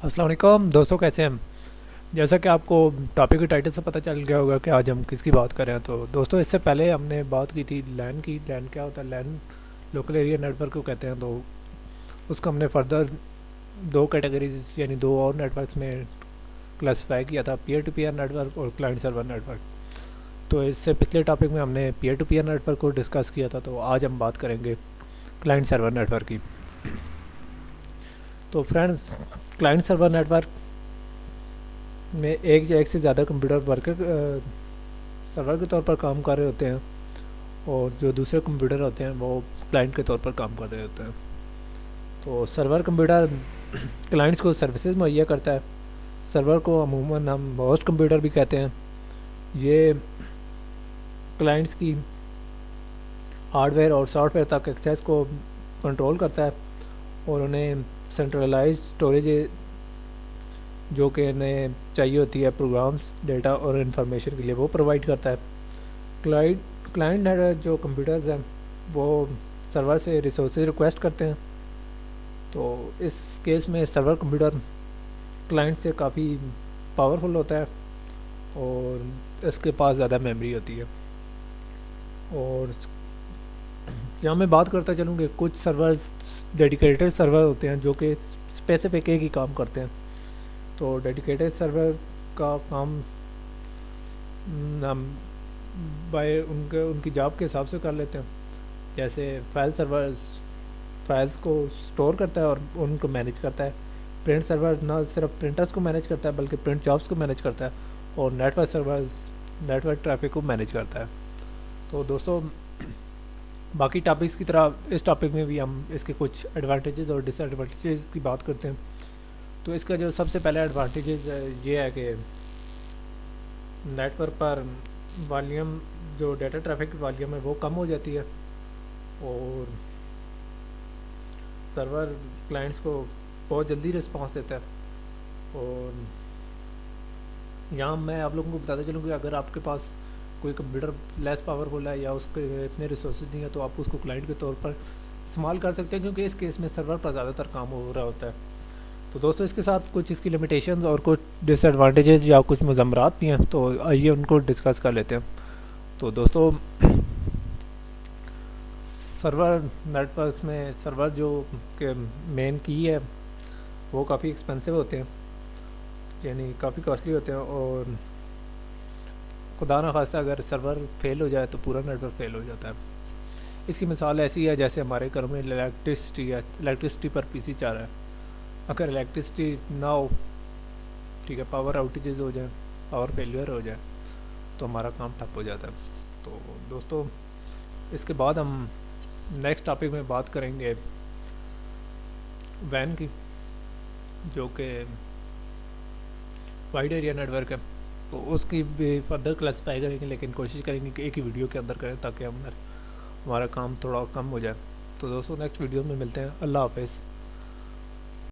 السلام علیکم دوستوں، کیسے ہیں؟ جیسا کہ آپ کو ٹاپک کے ٹائٹل سے پتہ چل گیا ہوگا کہ آج ہم کس کی بات کریں، تو دوستوں اس سے پہلے ہم نے بات کی تھی لین کی. لین کیا ہوتا ہے؟ لین لوکل ایریا نیٹ ورک کو کہتے ہیں. تو اس کو ہم نے فردر دو کیٹیگریز یعنی دو اور نیٹ ورکس میں کلاسیفائی کیا تھا: peer to peer network اور کلائنٹ سرور نیٹ ورک. تو اس سے پچھلے ٹاپک میں ہم نے peer to peer network کو ڈسکس کیا تھا. تو آج ہم بات کریں گے کلائنٹ سرور نیٹ ورک کی. تو friends, client server network میں ایک سے زیادہ کمپیوٹر ورکر سرور کے طور پر کام کر رہے ہوتے ہیں، اور جو دوسرے کمپیوٹر ہوتے ہیں وہ کلائنٹ کے طور پر کام کر رہے ہوتے ہیں. تو سرور کمپیوٹر کلائنٹس کو سروسز مہیا کرتا ہے. سرور کو عموماً ہم ہوسٹ کمپیوٹر بھی کہتے ہیں. یہ کلائنٹس کی ہارڈ ویئر اور سافٹ ویئر تک ایکسیس کو کنٹرول کرتا ہے، اور انہیں سینٹرلائز اسٹوریج جو کہ انہیں چاہیے ہوتی ہے پروگرامس، ڈیٹا اور انفارمیشن کے لیے، وہ پرووائڈ کرتا ہے. کلائنٹ جو کمپیوٹرز ہیں وہ سرور سے ریسورسز ریکویسٹ کرتے ہیں. تو اس کیس میں سرور کمپیوٹر کلائنٹ سے کافی پاورفل ہوتا ہے، اور اس کے پاس زیادہ میموری ہوتی ہے. اور یہاں میں بات کرتا چلوں کہ کچھ سرورز ڈیڈیکیٹڈ سرور ہوتے ہیں جو کہ اسپیسیفک ایک ہی کام کرتے ہیں. تو ڈیڈیکیٹڈ سرور کا کام ہم بائی ان کی جاب کے حساب سے کر لیتے ہیں. جیسے فائل سرورز فائلز کو سٹور کرتا ہے اور ان کو مینیج کرتا ہے. پرنٹ سرور نہ صرف پرنٹرز کو مینیج کرتا ہے بلکہ پرنٹ جابس کو مینیج کرتا ہے. اور network servers network traffic کو مینیج کرتا ہے. تو دوستوں، باقی ٹاپکس کی طرح اس ٹاپک میں بھی ہم اس کے کچھ ایڈوانٹیجز اور ڈس ایڈوانٹیجز کی بات کرتے ہیں. تو اس کا جو سب سے پہلا ایڈوانٹیجز یہ ہے کہ نیٹ ورک پر والیوم، جو ڈیٹا ٹریفک والیوم ہے وہ کم ہو جاتی ہے، اور سرور کلائنٹس کو بہت جلدی رسپانس دیتا ہے. اور یہاں میں آپ لوگوں کو بتاتا چلوں کہ اگر آپ کے پاس کوئی کمپیوٹر لیس پاورفل ہے یا اس کے اتنے ریسورسز نہیں ہیں تو آپ اس کو کلائنٹ کے طور پر استعمال کر سکتے ہیں، کیونکہ اس کیس میں سرور پر زیادہ تر کام ہو رہا ہوتا ہے. تو دوستوں، اس کے ساتھ کچھ اس کی لمیٹیشنز اور کچھ ڈس ایڈوانٹیجز یا کچھ مضمرات بھی ہیں، تو آئیے ان کو ڈسکس کر لیتے ہیں. تو دوستوں، سرور نیٹ ورکس میں سرور جو کہ مین کی ہے وہ کافی ایکسپینسو ہوتے ہیں، یعنی کافی کاسٹلی ہوتے ہیں. اور خدا نخواستہ اگر سرور فیل ہو جائے تو پورا نیٹ ورک فیل ہو جاتا ہے. اس کی مثال ایسی ہے جیسے ہمارے گھر میں الیکٹرسٹی پر پی سی چل رہا ہے. اگر الیکٹرسٹی نہ ہو، ٹھیک ہے، پاور آؤٹیجز ہو جائیں، پاور فیلیئر ہو جائے، تو ہمارا کام ٹھپ ہو جاتا ہے. تو دوستوں، اس کے بعد ہم نیکسٹ ٹاپک میں بات کریں گے وین کی، جو کہ وائڈ ایریا نیٹ ورک ہے. تو اس کی بھی فردر کلاسیفائی کریں گے، لیکن کوشش کریں گے کہ ایک ہی ویڈیو کے اندر کریں تاکہ ہمارا کام تھوڑا کم ہو جائے. تو دوستوں، نیکسٹ ویڈیو میں ملتے ہیں. اللہ حافظ.